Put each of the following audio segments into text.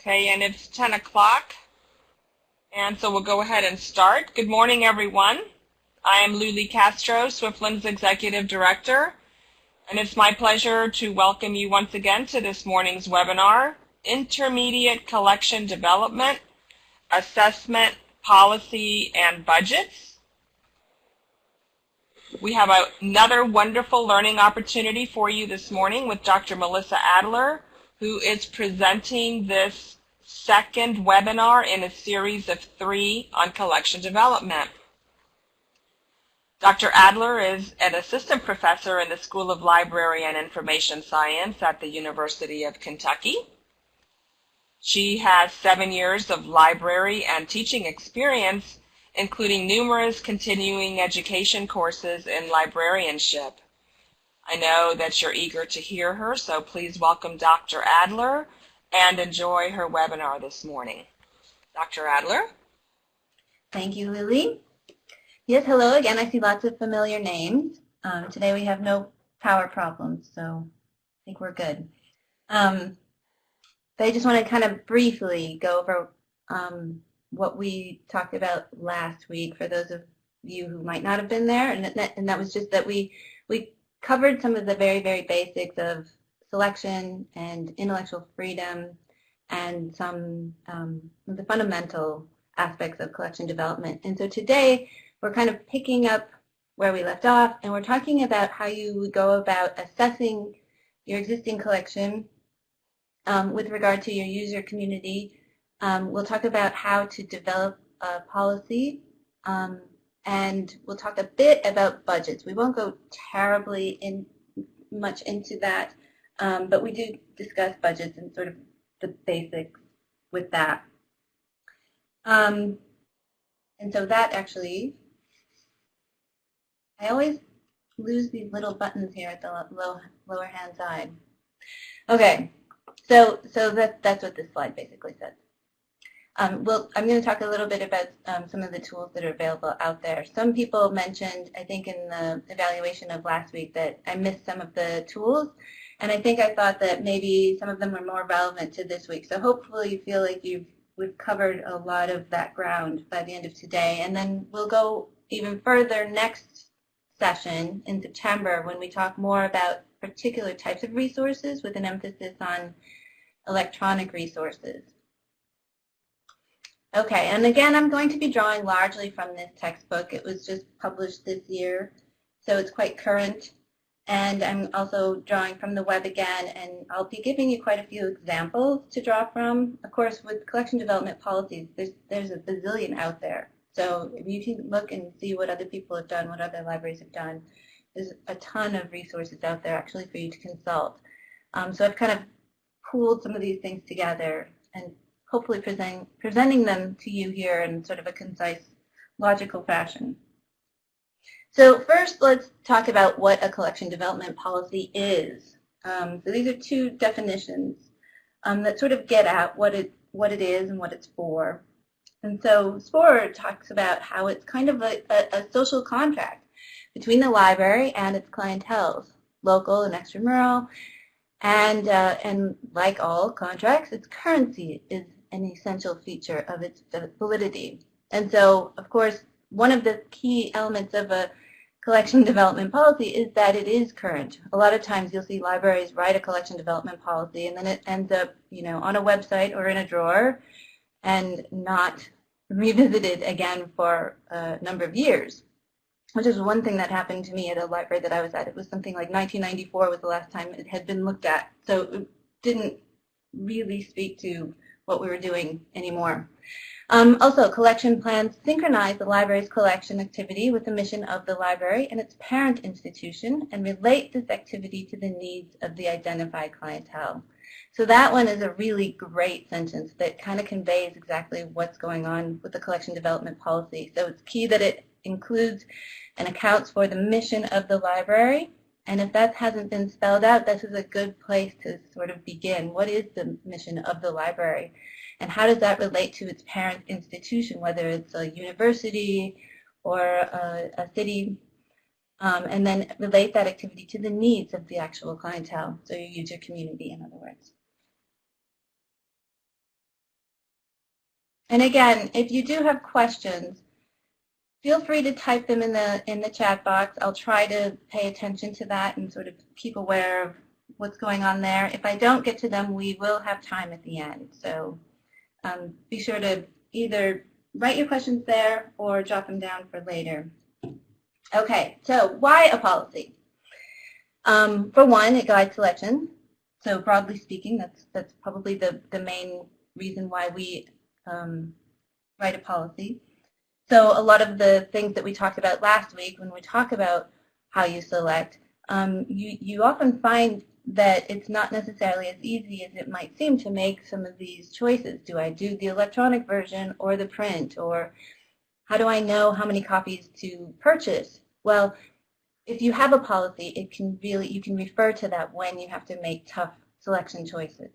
Okay, and it's 10 o'clock, and so we'll go ahead and start. Good morning, everyone. I am Luli Castro, Swiftland's Executive Director, and it's my pleasure to welcome you once again to this morning's webinar, Intermediate Collection Development, Assessment, Policy, and Budgets. We have another wonderful learning opportunity for you this morning with Dr. Melissa Adler, who is presenting this second webinar in a series of 3 on collection development. Dr. Adler is an assistant professor in the School of Library and Information Science at the University of Kentucky. She has 7 years of library and teaching experience, including numerous continuing education courses in librarianship. I know that you're eager to hear her, so please welcome Dr. Adler and enjoy her webinar this morning. Dr. Adler? Thank you, Lily. Yes, hello again. I see lots of familiar names. Today we have no power problems, so I think we're good. But I just want to kind of briefly go over what we talked about last week for those of you who might not have been there, and that was just that we covered some of the very, very basics of selection and intellectual freedom and some of the fundamental aspects of collection development. And so today we're kind of picking up where we left off, and we're talking about how you would go about assessing your existing collection with regard to your user community. We'll talk about how to develop a policy, and we'll talk a bit about budgets. We won't go terribly much into that, but we do discuss budgets and sort of the basics with that. And so that actually, I always lose these little buttons here at the lower hand side. Okay, so that's what this slide basically says. I'm going to talk a little bit about some of the tools that are available out there. Some people mentioned, I think in the evaluation of last week, that I missed some of the tools, and I thought that maybe some of them were more relevant to this week. So hopefully you feel like we've covered a lot of that ground by the end of today, and then we'll go even further next session in September when we talk more about particular types of resources with an emphasis on electronic resources. Okay, and again, I'm going to be drawing largely from this textbook. It was just published this year, so it's quite current. And I'm also drawing from the web again, and I'll be giving you quite a few examples to draw from. Of course, with collection development policies, there's a bazillion out there. So if you can look and see what other people have done, what other libraries have done, there's a ton of resources out there actually for you to consult. So I've kind of pooled some of these things together and hopefully presenting them to you here in sort of a concise, logical fashion. So first, let's talk about what a collection development policy is. So these are 2 definitions that sort of get at what it is and what it's for. And so SPOR talks about how it's kind of a social contract between the library and its clientele, local and extramural, and like all contracts, its currency is an essential feature of its validity. And so, of course, one of the key elements of a collection development policy is that it is current. A lot of times you'll see libraries write a collection development policy and then it ends up, on a website or in a drawer and not revisited again for a number of years, which is one thing that happened to me at a library that I was at. It was something like 1994 was the last time it had been looked at. So it didn't really speak to what we were doing anymore. Also, collection plans synchronize the library's collection activity with the mission of the library and its parent institution and relate this activity to the needs of the identified clientele. So that one is a really great sentence that kind of conveys exactly what's going on with the collection development policy. So it's key that it includes and accounts for the mission of the library. And if that hasn't been spelled out, this is a good place to sort of begin. What is the mission of the library? And how does that relate to its parent institution, whether it's a university or a city? And then relate that activity to the needs of the actual clientele, so your user community, in other words. And again, if you do have questions, feel free to type them in the chat box. I'll try to pay attention to that and sort of keep aware of what's going on there. If I don't get to them, we will have time at the end. So be sure to either write your questions there or jot them down for later. Okay, so why a policy? For one, it guides selection. So broadly speaking, that's probably the main reason why we write a policy. So a lot of the things that we talked about last week when we talk about how you select, you often find that it's not necessarily as easy as it might seem to make some of these choices. Do I do the electronic version or the print? Or how do I know how many copies to purchase? Well, if you have a policy, you can refer to that when you have to make tough selection choices.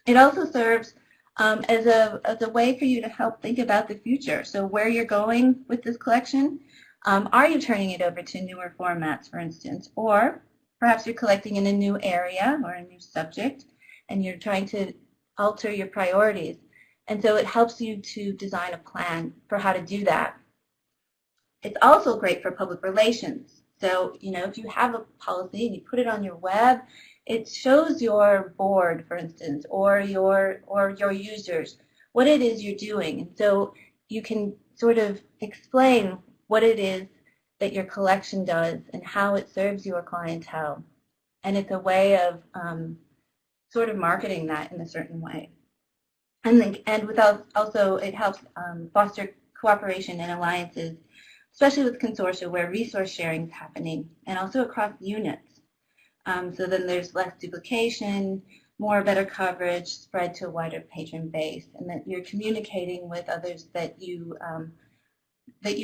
It also serves as a way for you to help think about the future. So where you're going with this collection, are you turning it over to newer formats, for instance, or perhaps you're collecting in a new area or a new subject and you're trying to alter your priorities. And so it helps you to design a plan for how to do that. It's also great for public relations. So, if you have a policy and you put it on your web, it shows your board, for instance, or your users what it is you're doing. And so you can sort of explain what it is that your collection does and how it serves your clientele. And it's a way of sort of marketing that in a certain way. And without also it helps foster cooperation and alliances, especially with consortia where resource sharing is happening, and also across units. So then there's less duplication, better coverage, spread to a wider patron base, and that you're communicating with others that you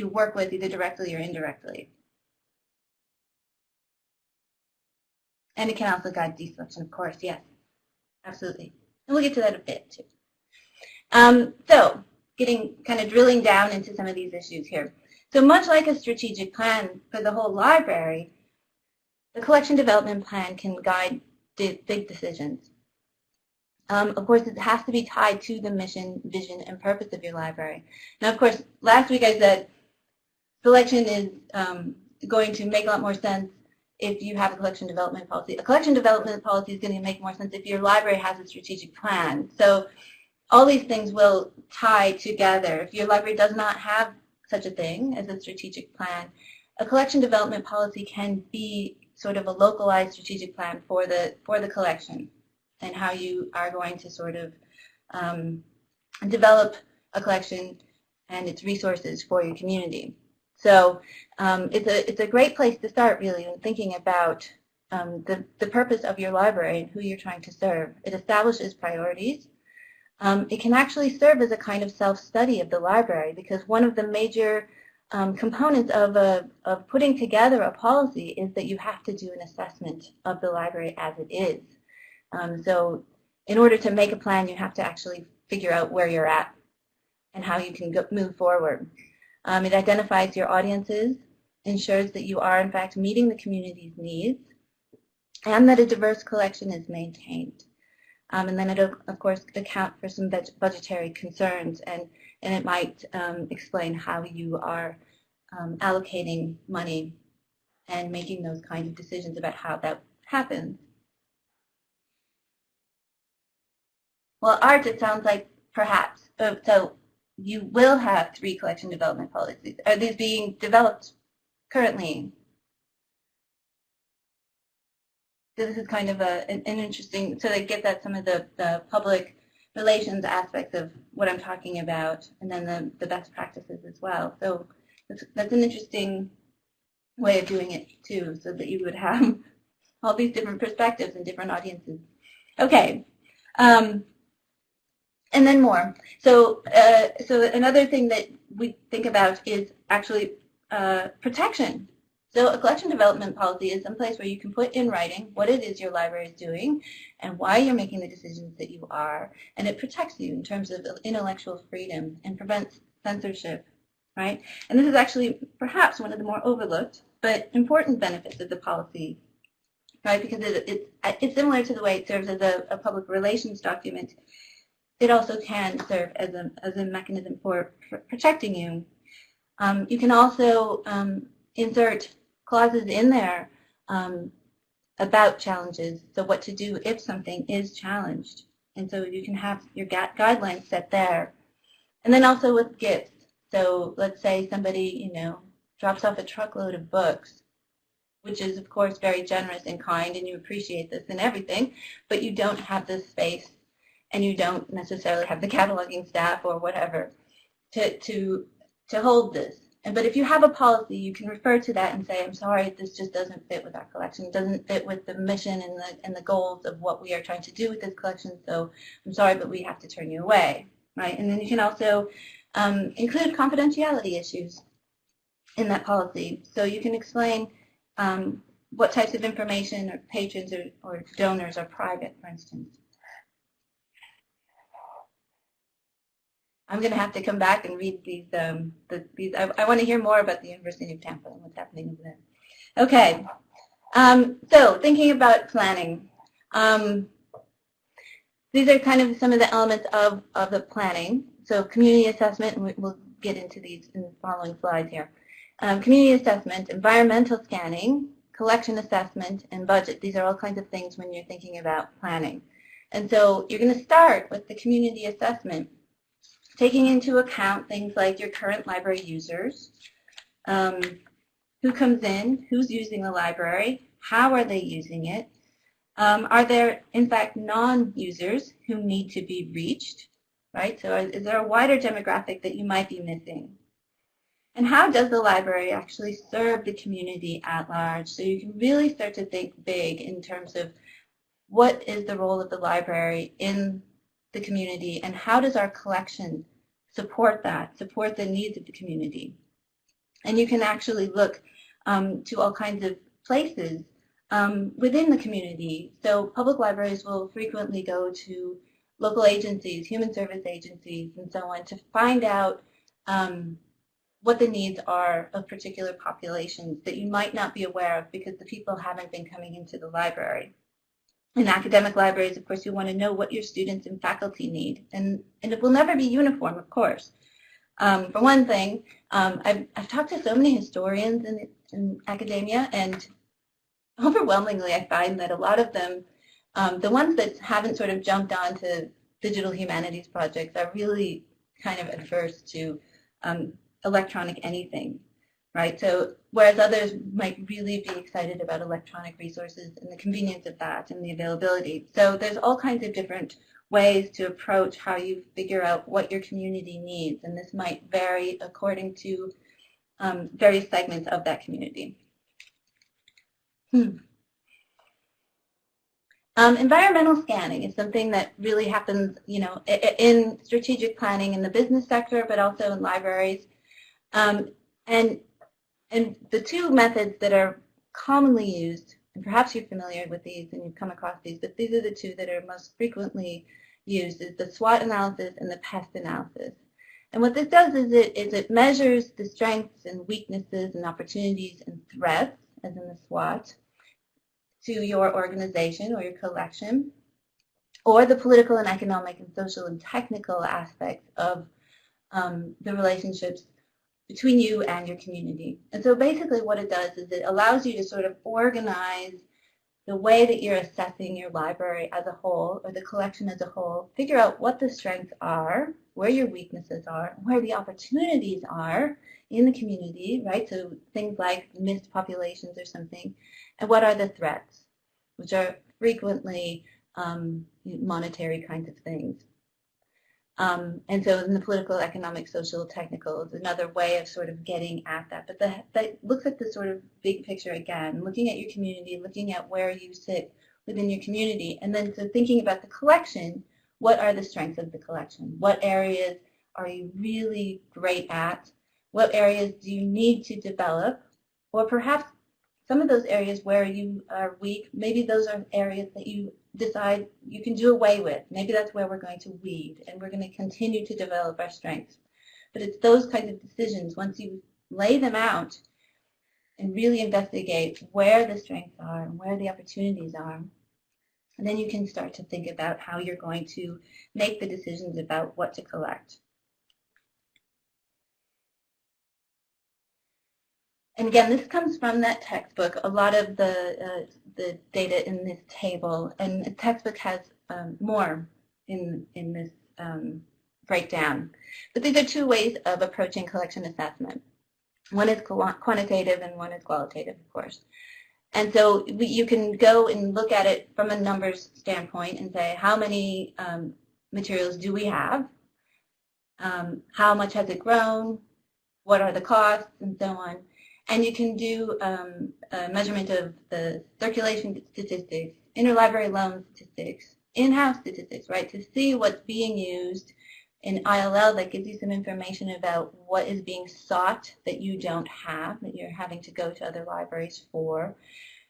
work with either directly or indirectly. And it can also guide deselection, of course, yes, absolutely. And we'll get to that a bit too. So drilling down into some of these issues here. So much like a strategic plan for the whole library, the collection development plan can guide big decisions. Of course, it has to be tied to the mission, vision, and purpose of your library. Now, of course, last week I said selection is going to make a lot more sense if you have a collection development policy. A collection development policy is going to make more sense if your library has a strategic plan. So all these things will tie together. If your library does not have such a thing as a strategic plan, a collection development policy can be sort of a localized strategic plan for the collection and how you are going to sort of develop a collection and its resources for your community. So it's a great place to start, really, when thinking about the purpose of your library and who you're trying to serve. It establishes priorities. It can actually serve as a kind of self-study of the library, because one of the major components of putting together a policy is that you have to do an assessment of the library as it is. So in order to make a plan, you have to actually figure out where you're at and how you can move forward. It identifies your audiences, ensures that you are, in fact, meeting the community's needs, and that a diverse collection is maintained. And then it'll, of course, account for some budgetary concerns, and it might explain how you are allocating money and making those kinds of decisions about how that happens. Well, Art, it sounds like perhaps, so you will have 3 collection development policies. Are these being developed currently? So this is kind of an interesting, so that gets at some of the public relations aspects of what I'm talking about, and then the best practices as well. So that's an interesting way of doing it too, so that you would have all these different perspectives and different audiences. Okay, and then more. So another thing that we think about is actually protection. So a collection development policy is some place where you can put in writing what it is your library is doing and why you're making the decisions that you are, and it protects you in terms of intellectual freedom and prevents censorship, right? And this is actually perhaps one of the more overlooked but important benefits of the policy, right? Because it's similar to the way it serves as a public relations document. it also can serve as a mechanism for protecting you. You can also insert clauses in there about challenges, so what to do if something is challenged. And so you can have your guidelines set there. And then also with gifts. So let's say somebody, drops off a truckload of books, which is, of course, very generous and kind, and you appreciate this and everything, but you don't have the space, and you don't necessarily have the cataloging staff or whatever to hold this. But if you have a policy, you can refer to that and say, I'm sorry, this just doesn't fit with our collection. It doesn't fit with the mission and the goals of what we are trying to do with this collection, so I'm sorry, but we have to turn you away, right? And then you can also include confidentiality issues in that policy. So you can explain what types of information or patrons or donors are private, for instance. I'm going to have to come back and read these. I want to hear more about the University of Tampa and what's happening over there. Okay, so thinking about planning. These are kind of some of the elements of the planning. So community assessment, and we'll get into these in the following slides here. Community assessment, environmental scanning, collection assessment, and budget. These are all kinds of things when you're thinking about planning. And so you're going to start with the community assessment, taking into account things like your current library users, who comes in, who's using the library, how are they using it, are there, in fact, non-users who need to be reached, right? So is there a wider demographic that you might be missing? And how does the library actually serve the community at large? So you can really start to think big in terms of what is the role of the library in the community, and how does our collection support that, support the needs of the community? And you can actually look to all kinds of places within the community. So public libraries will frequently go to local agencies, human service agencies, and so on to find out what the needs are of particular populations that you might not be aware of because the people haven't been coming into the library. In academic libraries, of course, you want to know what your students and faculty need, and it will never be uniform, of course. For one thing, I've talked to so many historians in academia, and overwhelmingly I find that a lot of them, the ones that haven't sort of jumped onto digital humanities projects, are really kind of adverse to electronic anything. Right, so whereas others might really be excited about electronic resources and the convenience of that and the availability. So there's all kinds of different ways to approach how you figure out what your community needs, and this might vary according to various segments of that community. Environmental scanning is something that really happens, in strategic planning in the business sector, but also in libraries. And the two methods that are commonly used, and perhaps you're familiar with these and you've come across these, but these are the two that are most frequently used, is the SWOT analysis and the PEST analysis. And what this does is it measures the strengths and weaknesses and opportunities and threats, as in the SWOT, to your organization or your collection, or the political and economic and social and technical aspects of the relationships between you and your community. And so basically what it does is it allows you to sort of organize the way that you're assessing your library as a whole, or the collection as a whole, figure out what the strengths are, where your weaknesses are, where the opportunities are in the community, right? So things like missed populations or something, and what are the threats, which are frequently monetary kinds of things. And so in the political, economic, social, technical is another way of sort of getting at that. But that looks at the sort of big picture again, looking at your community, looking at where you sit within your community. And then so thinking about the collection, what are the strengths of the collection? What areas are you really great at? What areas do you need to develop? Or perhaps some of those areas where you are weak, maybe those are areas that you decide you can do away with. Maybe that's where we're going to weed, and we're going to continue to develop our strengths. But it's those kinds of decisions, once you lay them out and really investigate where the strengths are and where the opportunities are, And then you can start to think about how you're going to make the decisions about what to collect. And again, this comes from that textbook, a lot of the data in this table, and the textbook has more in this breakdown. But these are two ways of approaching collection assessment. One is quantitative and one is qualitative, of course. And so you can go and look at it from a numbers standpoint and say, how many materials do we have? How much has it grown? What are the costs? And so on. And you can do a measurement of the circulation statistics, interlibrary loan statistics, in-house statistics, right, to see what's being used. In ILL, that gives you some information about what is being sought that you don't have, that you're having to go to other libraries for.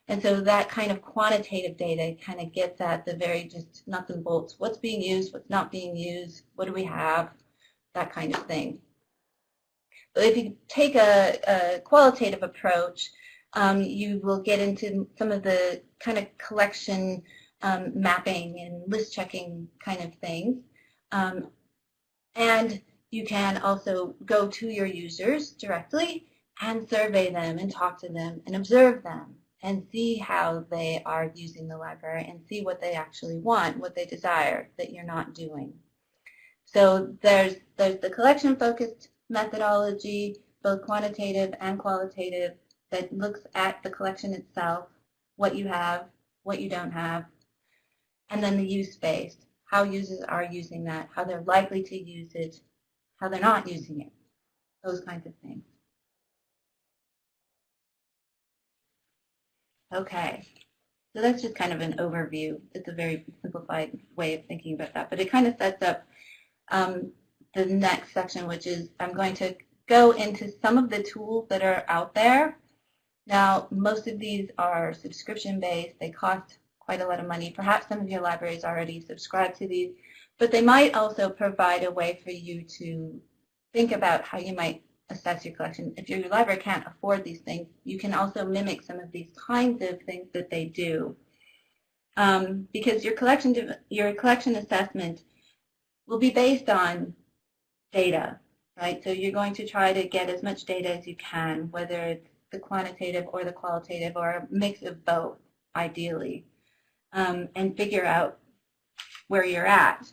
And so that kind of quantitative data kind of gets at the very just nuts and bolts, what's being used, what's not being used, what do we have, that kind of thing. But if you take a qualitative approach, you will get into some of the kind of collection mapping and list checking kind of things. And you can also go to your users directly and survey them and talk to them and observe them and see how they are using the library and see what they actually want, what they desire that you're not doing. So there's the collection-focused methodology, both quantitative and qualitative, that looks at the collection itself, what you have, what you don't have, and then the use-based, how users are using that, how they're likely to use it, how they're not using it, those kinds of things. Okay, so that's just kind of an overview. It's a very simplified way of thinking about that, but it kind of sets up the next section, which is I'm going to go into some of the tools that are out there. Now, most of these are subscription-based. They cost quite a lot of money. Perhaps some of your libraries already subscribe to these, but they might also provide a way for you to think about how you might assess your collection. If your library can't afford these things, you can also mimic some of these kinds of things that they do. Because your collection assessment will be based on data, right? So you're going to try to get as much data as you can, whether it's the quantitative or the qualitative or a mix of both, ideally, and figure out where you're at.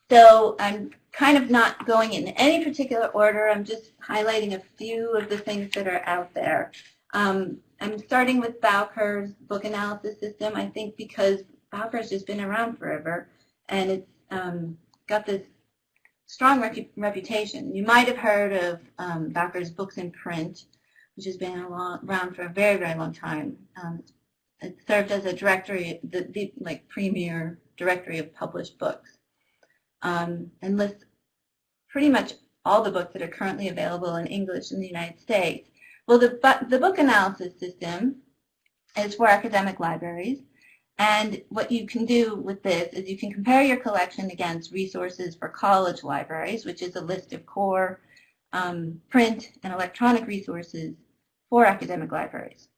So I'm kind of not going in any particular order. I'm just highlighting a few of the things that are out there. I'm starting with Bowker's book analysis system, I think because Bowker's just been around forever, and it's got this strong reputation. You might have heard of Bowker's Books in Print, which has been around for a very, very long time. It served as a directory, the like premier directory of published books, and lists pretty much all the books that are currently available in English in the United States. Well, the book analysis system is for academic libraries. And what you can do with this is you can compare your collection against resources for college libraries, which is a list of core print and electronic resources for academic libraries.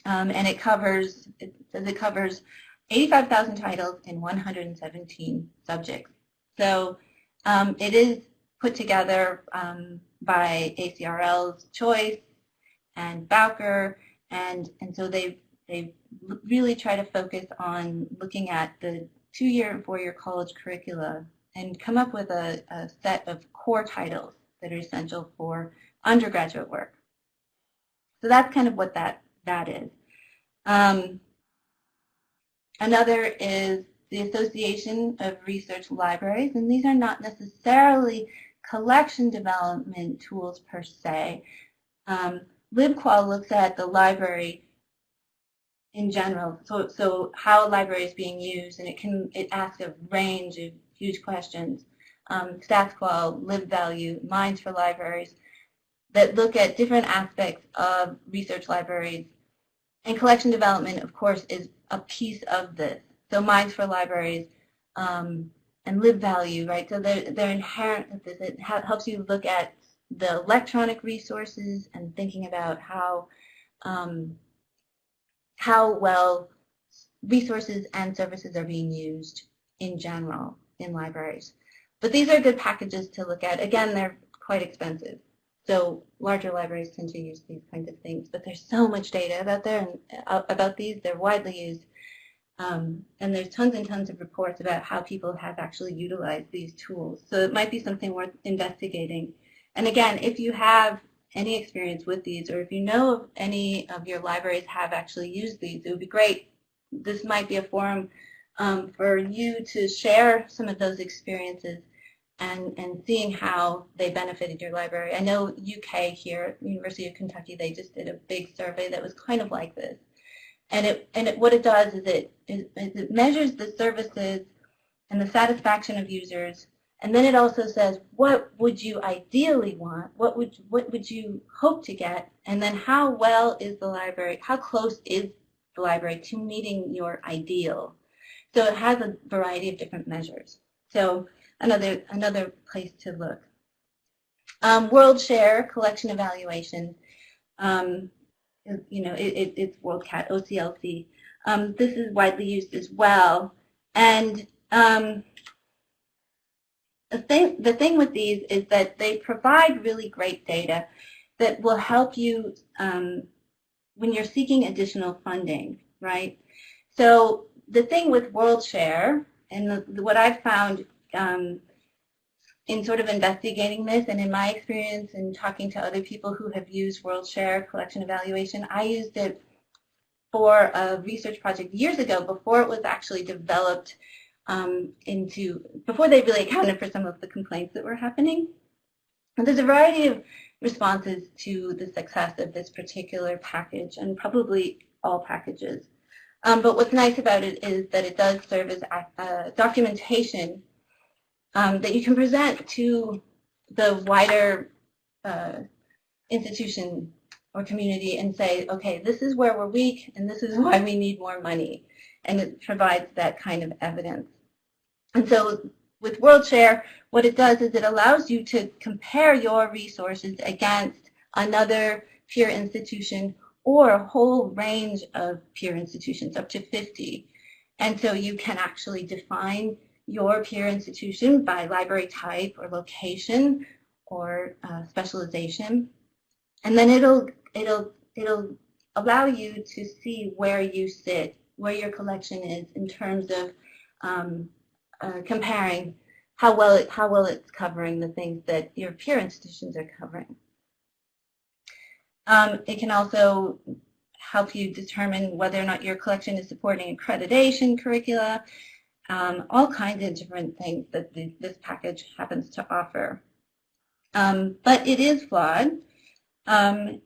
And it covers 85,000 titles in 117 subjects. So it is put together by ACRL's Choice and Bowker, and so they really try to focus on looking at the 2-year and 4-year college curricula and come up with a set of core titles that are essential for undergraduate work. So that's kind of what that is. Another is the Association of Research Libraries, and these are not necessarily collection development tools per se. LibQual looks at the library in general, so how a library is being used, and it asks a range of huge questions. StatsQual, LibValue, Minds for Libraries, that look at different aspects of research libraries. And collection development, of course, is a piece of this. So Minds for Libraries and LibValue, right? So they're inherent with this. It helps you look at the electronic resources and thinking about how well resources and services are being used in general in libraries. But these are good packages to look at. Again, they're quite expensive. So larger libraries tend to use these kinds of things. But there's so much data out there and about these. They're widely used. And there's tons and tons of reports about how people have actually utilized these tools. So it might be something worth investigating. And again, if you have any experience with these, or if you know of any of your libraries have actually used these, it would be great. This might be a forum for you to share some of those experiences and seeing how they benefited your library. I know UK here, University of Kentucky, they just did a big survey that was kind of like this. And what it does is it measures the services and the satisfaction of users, and then it also says what would you ideally want, what would you hope to get, and then how well is the library, how close is the library to meeting your ideal. So it has a variety of different measures. So another place to look. WorldShare collection evaluation. It's WorldCat, OCLC. This is widely used as well. And the thing with these is that they provide really great data that will help you when you're seeking additional funding, right? So the thing with WorldShare, and what I've found in sort of investigating this, and in my experience in talking to other people who have used WorldShare collection evaluation, I used it for a research project years ago before it was actually developed before they really accounted for some of the complaints that were happening. And there's a variety of responses to the success of this particular package, and probably all packages. But what's nice about it is that it does serve as documentation that you can present to the wider institution or community and say, okay, this is where we're weak and this is why we need more money. And it provides that kind of evidence. And so with WorldShare, what it does is it allows you to compare your resources against another peer institution or a whole range of peer institutions, up to 50. And so you can actually define your peer institution by library type or location or specialization. And then it'll allow you to see where you sit, where your collection is in terms of comparing how well it's covering the things that your peer institutions are covering. It can also help you determine whether or not your collection is supporting accreditation curricula, all kinds of different things that this package happens to offer. But it is flawed. And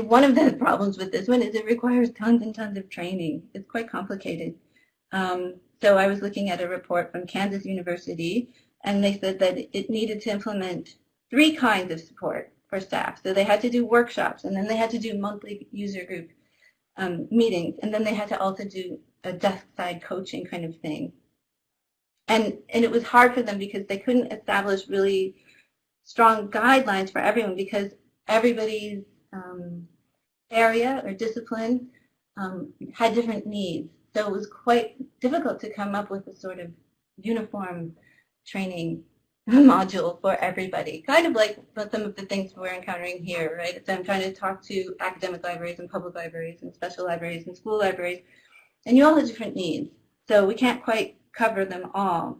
one of the problems with this one is it requires tons and tons of training. It's quite complicated. So I was looking at a report from Kansas University, and they said that it needed to implement 3 kinds of support for staff. So they had to do workshops, and then they had to do monthly user group meetings, and then they had to also do a desk-side coaching kind of thing. And it was hard for them because they couldn't establish really strong guidelines for everyone because everybody's area or discipline had different needs. So it was quite difficult to come up with a sort of uniform training module for everybody, kind of like some of the things we're encountering here, right? So I'm trying to talk to academic libraries and public libraries and special libraries and school libraries, and you all have different needs. So we can't quite cover them all.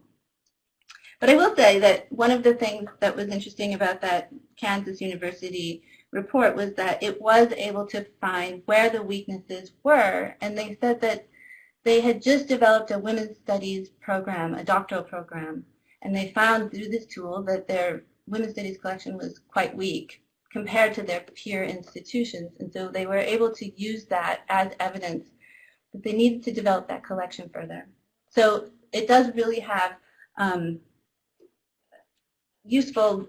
But I will say that one of the things that was interesting about that Kansas University report was that it was able to find where the weaknesses were, and they said that they had just developed a women's studies program, a doctoral program, and they found through this tool that their women's studies collection was quite weak compared to their peer institutions, and so they were able to use that as evidence that they needed to develop that collection further. So it does really have useful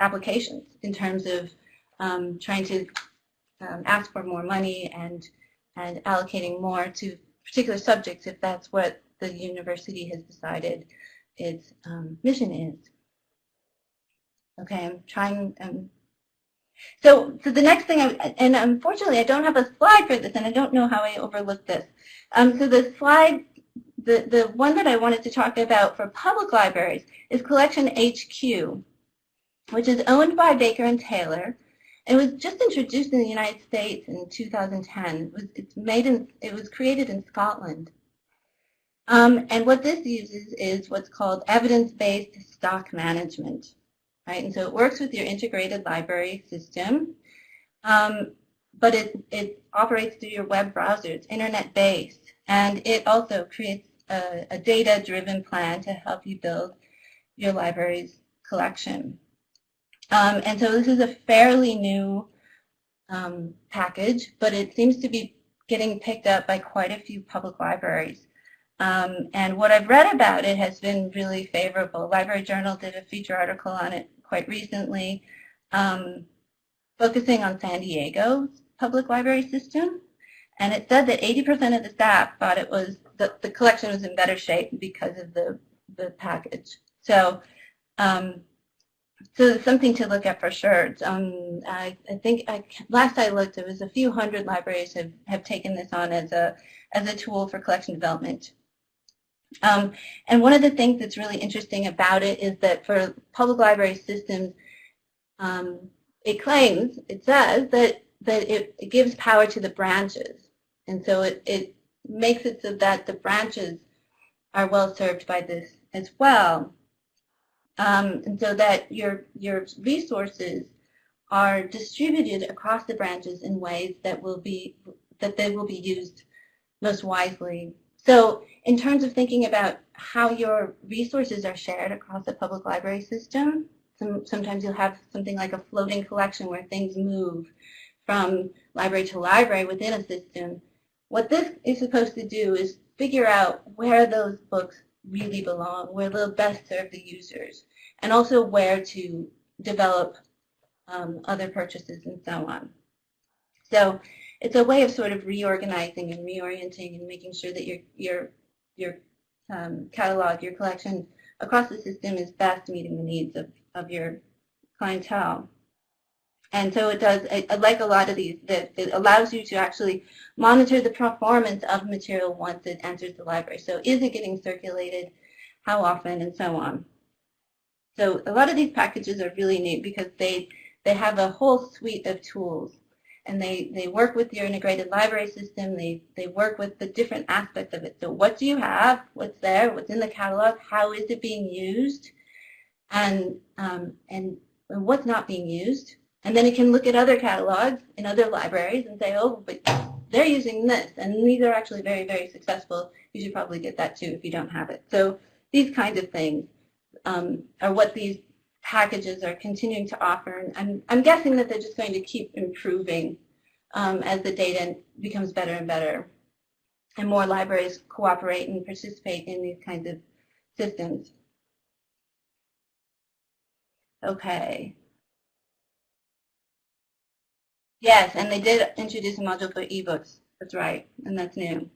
applications in terms of trying to ask for more money and allocating more to particular subjects if that's what the university has decided its mission is. Okay, I'm trying, So the next thing, and unfortunately I don't have a slide for this, and I don't know how I overlooked this. So the slide, the one that I wanted to talk about for public libraries is Collection HQ, which is owned by Baker and Taylor. It was just introduced in the United States in 2010. It was created in Scotland. And what this uses is what's called evidence-based stock management, right? And so it works with your integrated library system, but it operates through your web browser. It's internet-based, and it also creates a data-driven plan to help you build your library's collection. And so this is a fairly new package, but it seems to be getting picked up by quite a few public libraries. And what I've read about it has been really favorable. Library Journal did a feature article on it quite recently, focusing on San Diego's public library system. And it said that 80% of the staff thought it was the collection was in better shape because of the package. So so it's something to look at for sure. I think last I looked, it was a few hundred libraries have taken this on as a tool for collection development. And one of the things that's really interesting about it is that for public library systems, it says that it gives power to the branches. And so it makes it so that the branches are well served by this as well. And so that your resources are distributed across the branches in ways that they will be used most wisely. So in terms of thinking about how your resources are shared across the public library system, sometimes you'll have something like a floating collection where things move from library to library within a system. What this is supposed to do is figure out where those books really belong, where they'll best serve the users, and also where to develop other purchases and so on. So it's a way of sort of reorganizing and reorienting and making sure that your catalog, your collection across the system is best meeting the needs of your clientele. And so it does, like a lot of these, that it allows you to actually monitor the performance of material once it enters the library. So is it getting circulated, how often, and so on. So a lot of these packages are really neat because they have a whole suite of tools. And they work with your integrated library system. They work with the different aspects of it. So what do you have? What's there? What's in the catalog? How is it being used? And what's not being used? And then it can look at other catalogs in other libraries and say, oh, but they're using this, and these are actually very, very successful. You should probably get that too if you don't have it. So these kinds of things are what these packages are continuing to offer. And I'm guessing that they're just going to keep improving as the data becomes better and better, and more libraries cooperate and participate in these kinds of systems. Okay. Yes, and they did introduce a module for ebooks. That's right, and that's new.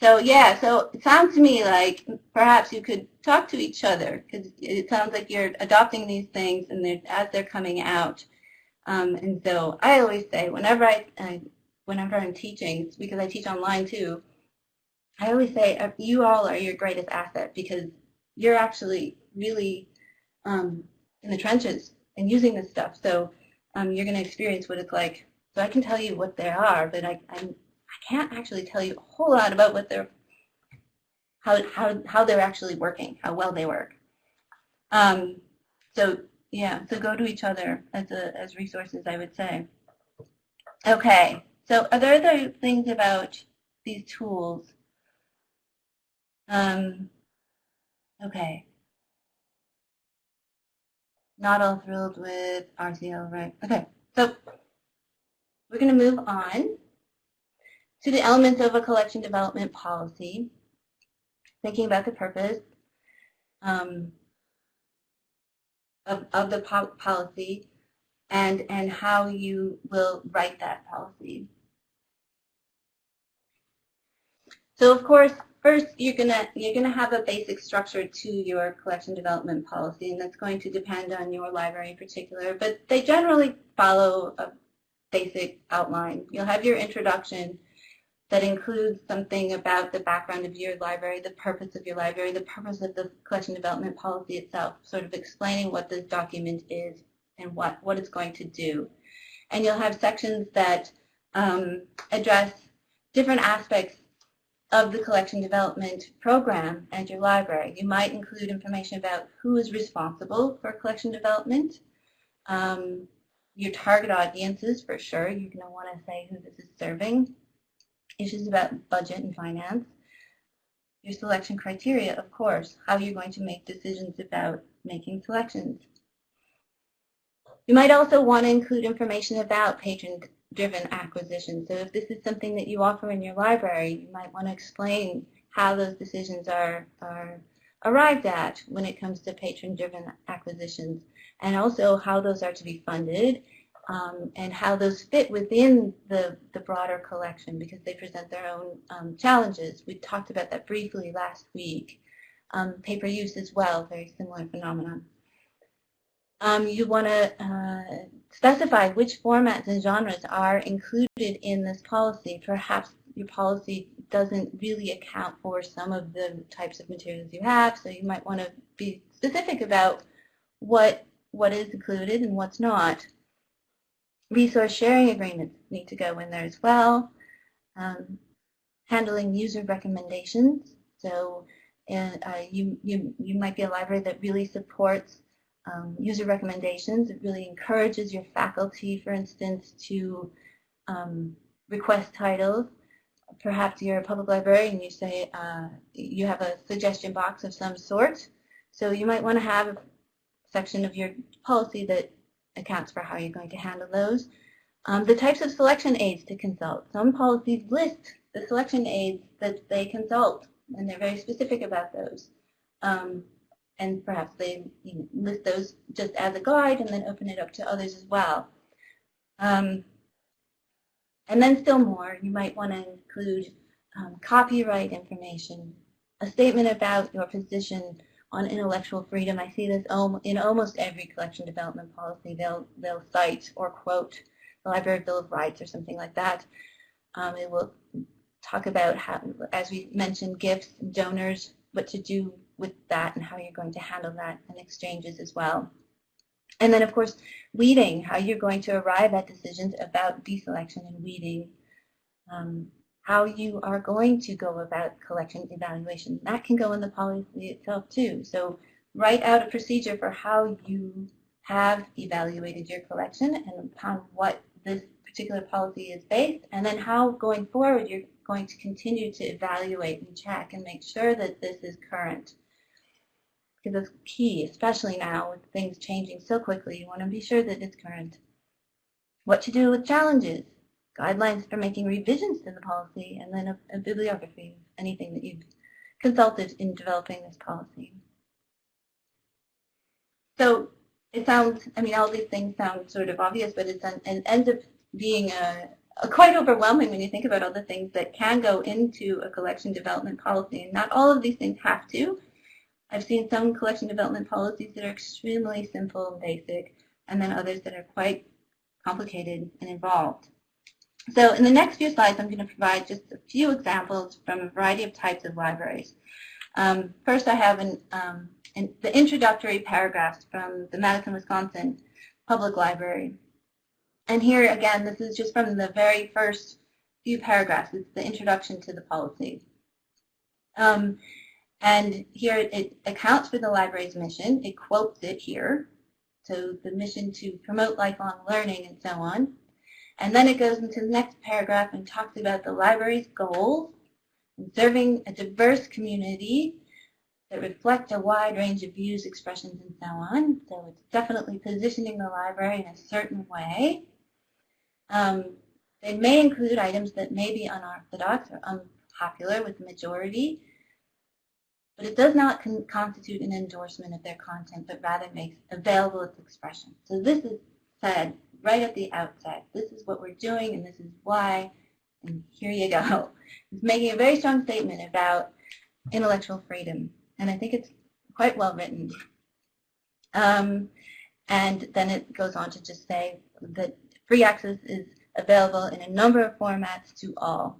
So yeah, so it sounds to me like perhaps you could talk to each other, because it sounds like you're adopting these things and as they're coming out. And so I always say, whenever I'm teaching, because I teach online too, I always say you all are your greatest asset because you're actually really in the trenches and using this stuff. So you're going to experience what it's like. So I can tell you what they are, but I can't actually tell you a whole lot about what how they're actually working, how well they work. So yeah, so go to each other as resources, I would say. Okay, so are there other things about these tools? Okay. Not all thrilled with RCL, right? Okay, so we're going to move on to the elements of a collection development policy, thinking about the purpose of the policy and how you will write that policy. So of course, First, you're gonna have a basic structure to your collection development policy, and that's going to depend on your library in particular, but they generally follow a basic outline. You'll have your introduction that includes something about the background of your library, the purpose of your library, the purpose of the collection development policy itself, sort of explaining what this document is and what it's going to do. And you'll have sections that address different aspects of the collection development program and your library. You might include information about who is responsible for collection development, your target audiences for sure. You're going to want to say who this is serving, issues about budget and finance, your selection criteria, of course, how you're going to make decisions about making selections. You might also want to include information about patron-driven acquisition. So if this is something that you offer in your library, you might want to explain how those decisions are arrived at when it comes to patron-driven acquisitions, and also how those are to be funded, and how those fit within the broader collection, because they present their own challenges. We talked about that briefly last week. Paper use as well, very similar phenomenon. You want to specify which formats and genres are included in this policy. Perhaps your policy doesn't really account for some of the types of materials you have, so you might want to be specific about what is included and what's not. Resource sharing agreements need to go in there as well. Handling user recommendations. So you might be a library that really supports user recommendations. It really encourages your faculty, for instance, to request titles. Perhaps you're a public librarian and you say you have a suggestion box of some sort. So you might want to have a section of your policy that accounts for how you're going to handle those. The types of selection aids to consult. Some policies list the selection aids that they consult, and they're very specific about those. And perhaps they list those just as a guide and then open it up to others as well. And then still more, you might want to include copyright information, a statement about your position on intellectual freedom. I see this in almost every collection development policy. They'll cite or quote the Library Bill of Rights or something like that. It will talk about how, as we mentioned, gifts and donors, what to do with that and how you're going to handle that, and exchanges as well. And then, of course, weeding, how you're going to arrive at decisions about deselection and weeding, how you are going to go about collection evaluation. That can go in the policy itself too. So write out a procedure for how you have evaluated your collection and upon what this particular policy is based, and then how going forward you're going to continue to evaluate and check and make sure that this is current. Because it's key, especially now with things changing so quickly. You want to be sure that it's current. What to do with challenges, guidelines for making revisions to the policy, and then a bibliography of anything that you've consulted in developing this policy. So it sounds, I mean, all these things sound sort of obvious, but it ends up being quite overwhelming when you think about all the things that can go into a collection development policy. And not all of these things have to. I've seen some collection development policies that are extremely simple and basic, and then others that are quite complicated and involved. So in the next few slides, I'm going to provide just a few examples from a variety of types of libraries. First, I have the introductory paragraphs from the Madison, Wisconsin Public Library. And here, again, this is just from the very first few paragraphs. It's the introduction to the policy. And here it accounts for the library's mission. It quotes it here. So the mission to promote lifelong learning and so on. And then it goes into the next paragraph and talks about the library's goals in serving a diverse community that reflect a wide range of views, expressions, and so on. So it's definitely positioning the library in a certain way. They may include items that may be unorthodox or unpopular with the majority, but it does not constitute an endorsement of their content, but rather makes available its expression. So this is said right at the outset. This is what we're doing, and this is why, and here you go. It's making a very strong statement about intellectual freedom. And I think it's quite well written. And then it goes on to just say that free access is available in a number of formats to all.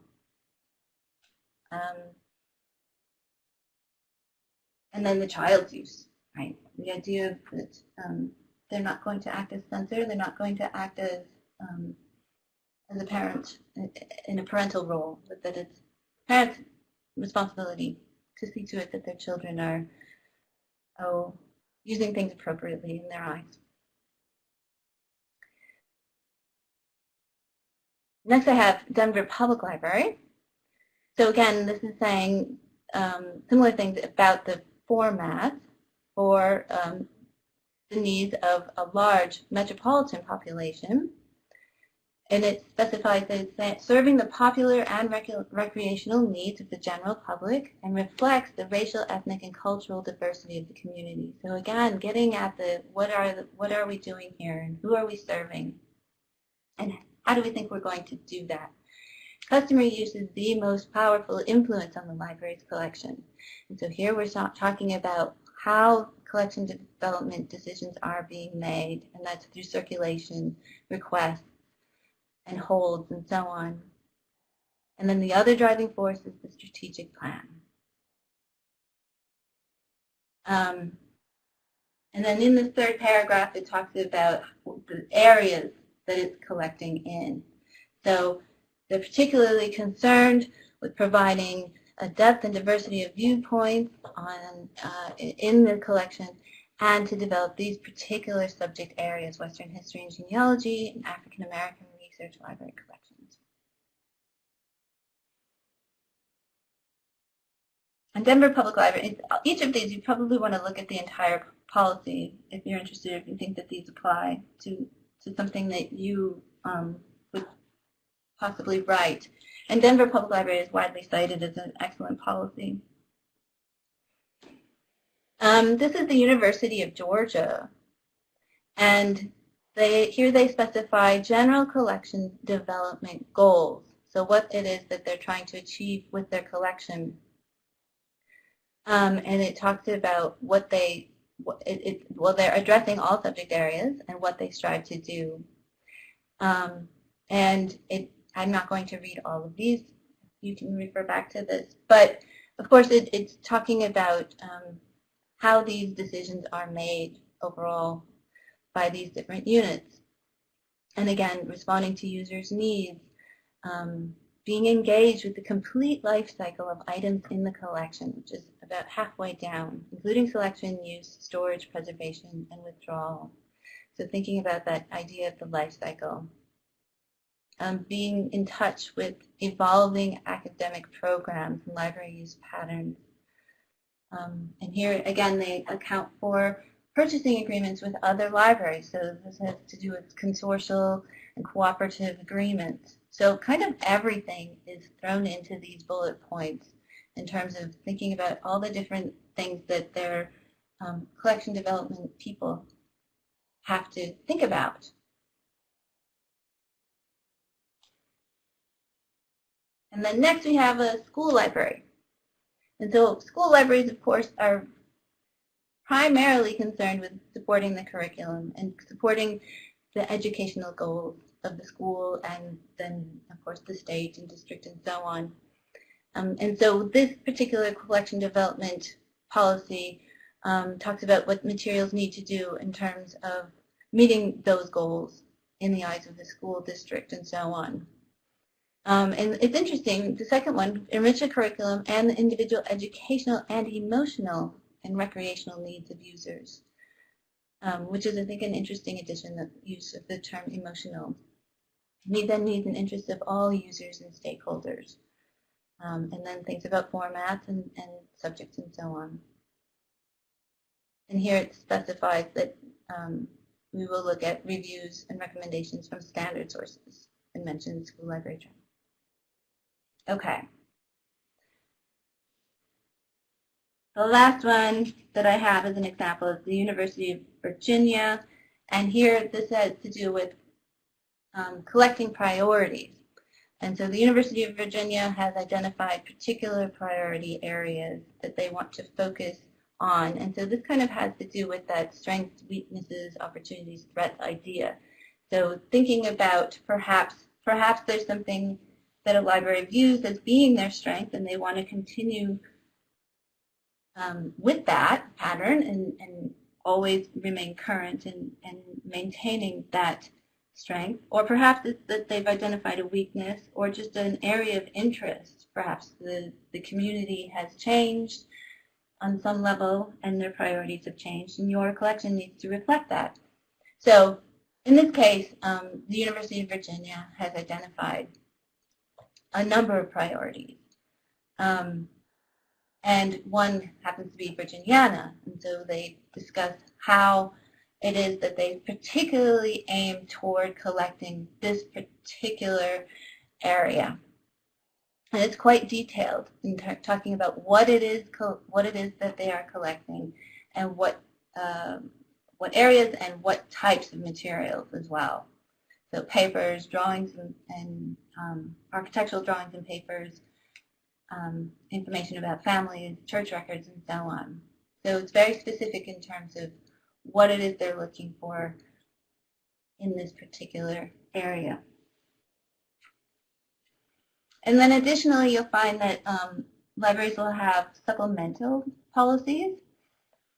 And then the child's use, right? The idea that they're not going to act as censor, they're not going to act as a parent in a parental role, but that it's parents' responsibility to see to it that their children are using things appropriately in their eyes. Next I have Denver Public Library. So again, this is saying similar things about the format for the needs of a large metropolitan population. And it specifies that it's serving the popular and recreational needs of the general public and reflects the racial, ethnic, and cultural diversity of the community. So again, getting at what are we doing here and who are we serving and how do we think we're going to do that? Customer use is the most powerful influence on the library's collection. And so here we're talking about how collection development decisions are being made, and that's through circulation, requests, and holds, and so on. And then the other driving force is the strategic plan. And then in the third paragraph, it talks about the areas that it's collecting in. So they're particularly concerned with providing a depth and diversity of viewpoints in the collection and to develop these particular subject areas, Western history and genealogy, and African American research library collections. And Denver Public Library, each of these you probably want to look at the entire policy if you're interested, if you think that these apply to something that you would possibly write. And Denver Public Library is widely cited as an excellent policy. This is the University of Georgia, and here they specify general collection development goals. So what it is that they're trying to achieve with their collection. And it talks about they're addressing all subject areas and what they strive to do. I'm not going to read all of these. You can refer back to this. But, of course, it's talking about how these decisions are made overall by these different units. And, again, responding to users' needs, being engaged with the complete life cycle of items in the collection, which is about halfway down, including selection, use, storage, preservation, and withdrawal. So thinking about that idea of the life cycle. Being in touch with evolving academic programs and library use patterns. And here, again, they account for purchasing agreements with other libraries. So this has to do with consortial and cooperative agreements. So kind of everything is thrown into these bullet points in terms of thinking about all the different things that their collection development people have to think about. And then next we have a school library. And so school libraries, of course, are primarily concerned with supporting the curriculum and supporting the educational goals of the school and then, of course, the state and district and so on. And so this particular collection development policy talks about what materials need to do in terms of meeting those goals in the eyes of the school district and so on. And it's interesting, the second one, enrich the curriculum and the individual educational and emotional and recreational needs of users, which is, I think, an interesting addition, the use of the term emotional. Meet the needs and interests of all users and stakeholders. And then things about formats and subjects and so on. And here it specifies that we will look at reviews and recommendations from standard sources and mentions school library journal. Okay. The last one that I have as an example is the University of Virginia. And here this has to do with collecting priorities. And so the University of Virginia has identified particular priority areas that they want to focus on. And so this kind of has to do with that strengths, weaknesses, opportunities, threats idea. So thinking about perhaps there's something that a library views as being their strength and they want to continue with that pattern and always remain current and maintaining that strength. Or perhaps it's that they've identified a weakness or just an area of interest. Perhaps the community has changed on some level and their priorities have changed, and your collection needs to reflect that. So in this case, the University of Virginia has identified a number of priorities. And one happens to be Virginiana, and so they discuss how it is that they particularly aim toward collecting this particular area. And it's quite detailed in talking about what it is that they are collecting and what areas and what types of materials as well. So papers, drawings, and architectural drawings and papers, information about families, church records, and so on. So it's very specific in terms of what it is they're looking for in this particular area. And then additionally, you'll find that libraries will have supplemental policies.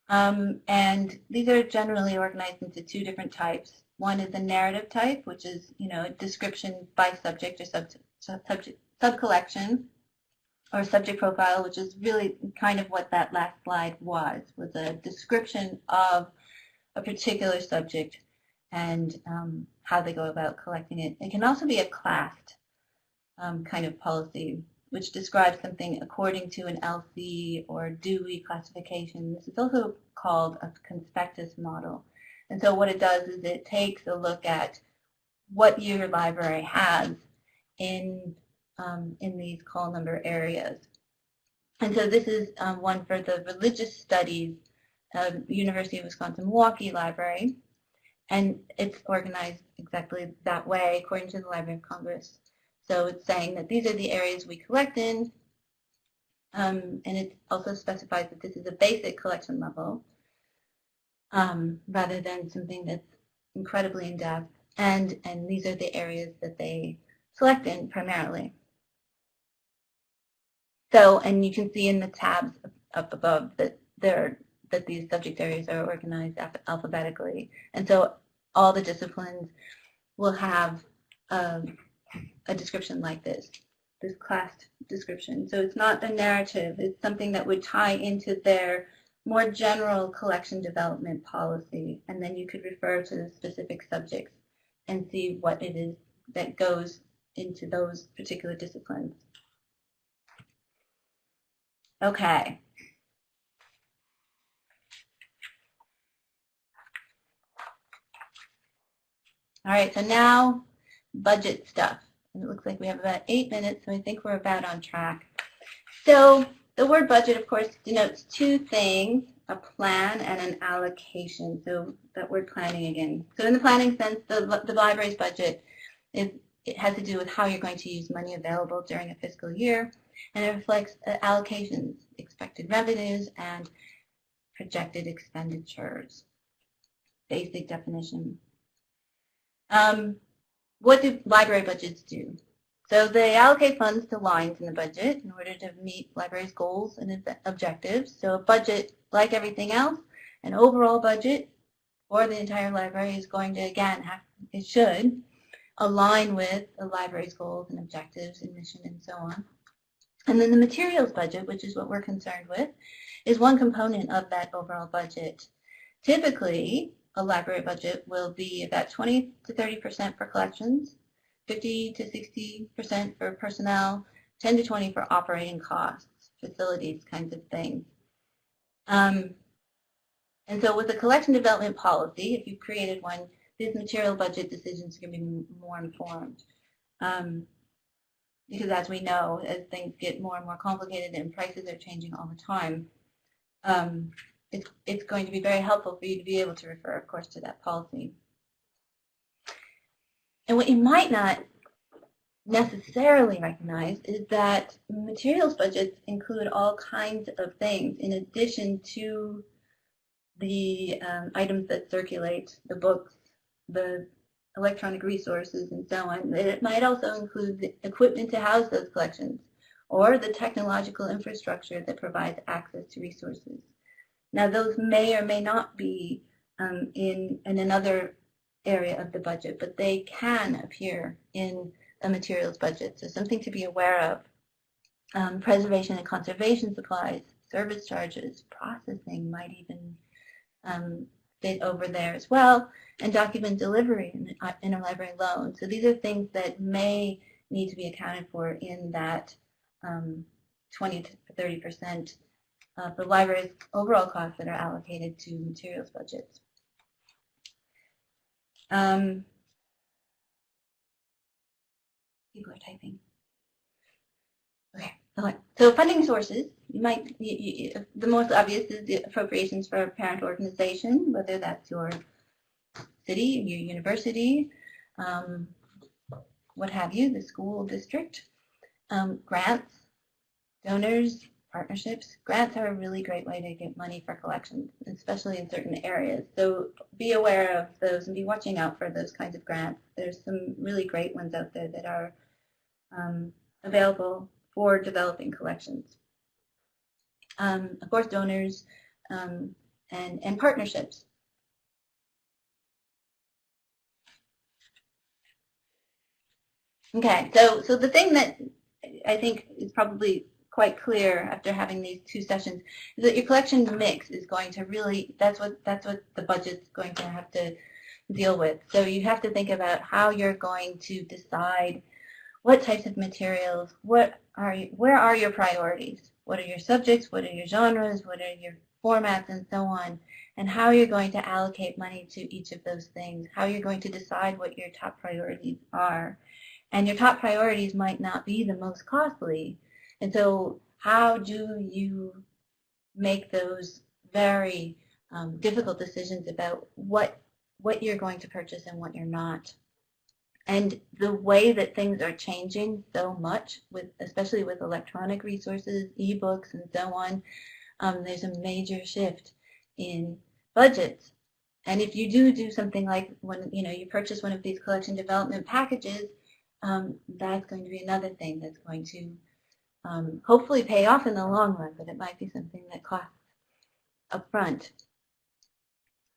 And these are generally organized into two different types. One is a narrative type, which is, a description by subject or sub-collection, or subject profile, which is really kind of what that last slide was a description of a particular subject and how they go about collecting it. It can also be a classed kind of policy, which describes something according to an LC or Dewey classification. This is also called a conspectus model. And so what it does is it takes a look at what your library has in these call number areas. And so this is one for the Religious Studies University of Wisconsin-Milwaukee Library. And it's organized exactly that way according to the Library of Congress. So it's saying that these are the areas we collect in, and it also specifies that this is a basic collection level rather than something that's incredibly in-depth, and these are the areas that they select in primarily. So, and you can see in the tabs up above that these subject areas are organized alphabetically, and so all the disciplines will have a description like this classed description. So it's not a narrative, it's something that would tie into their more general collection development policy, and then you could refer to the specific subjects and see what it is that goes into those particular disciplines. Okay. All right, so now budget stuff. And it looks like we have about 8 minutes, so I think we're about on track. So the word budget, of course, denotes two things, a plan and an allocation. So that word planning again. So in the planning sense, the library's budget, it has to do with how you're going to use money available during a fiscal year, and it reflects allocations, expected revenues, and projected expenditures. Basic definition. What do library budgets do? So they allocate funds to lines in the budget in order to meet library's goals and objectives. So a budget, like everything else, an overall budget for the entire library is going to, again, it should align with the library's goals and objectives and mission and so on. And then the materials budget, which is what we're concerned with, is one component of that overall budget. Typically, a library budget will be about 20 to 30% for collections, 50 to 60% for personnel, 10 to 20 for operating costs, facilities kinds of things. And so with the collection development policy, if you've created one, these material budget decisions are going to be more informed. Because as we know, as things get more and more complicated and prices are changing all the time, it's going to be very helpful for you to be able to refer, of course, to that policy. And what you might not necessarily recognize is that materials budgets include all kinds of things in addition to the items that circulate, the books, the electronic resources, and so on. It might also include the equipment to house those collections or the technological infrastructure that provides access to resources. Now, those may or may not be in another area of the budget, but they can appear in a materials budget. So something to be aware of. Preservation and conservation supplies, service charges, processing might even fit over there as well, and document delivery in interlibrary loan. So these are things that may need to be accounted for in that 20 to 30% of the library's overall costs that are allocated to materials budgets. People are typing. Okay. So funding sources, the most obvious is the appropriations for a parent organization, whether that's your city, your university, what have you, the school district. Grants, donors, partnerships. Grants are a really great way to get money for collections, especially in certain areas. So be aware of those and be watching out for those kinds of grants. There's some really great ones out there that are available for developing collections. Of course, donors and partnerships. Okay, so the thing that I think is probably quite clear after having these two sessions is that your collection mix is going to really, that's what the budget's going to have to deal with. So you have to think about how you're going to decide what types of materials, where are your priorities? What are your subjects? What are your genres? What are your formats and so on? And how you're going to allocate money to each of those things. How you're going to decide what your top priorities are. And your top priorities might not be the most costly. And so how do you make those very difficult decisions about what you're going to purchase and what you're not? And the way that things are changing so much, especially with electronic resources, ebooks, and so on, there's a major shift in budgets. And if you do something like when you purchase one of these collection development packages, that's going to be another thing that's going to hopefully pay off in the long run, but it might be something that costs up front.